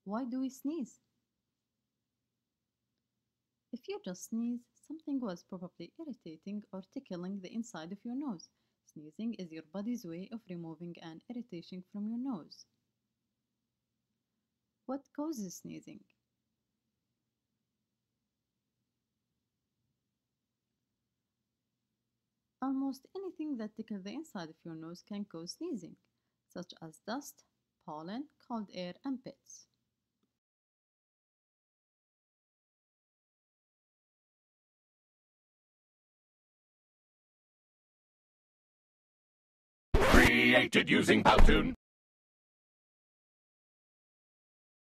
Why do we sneeze? If you just sneeze, something was probably irritating or tickling the inside of your nose. Sneezing is your body's way of removing an irritation from your nose. What causes sneezing? Almost anything that tickles the inside of your nose can cause sneezing, such as dust, pollen, cold air, and pets. Created using Powtoon.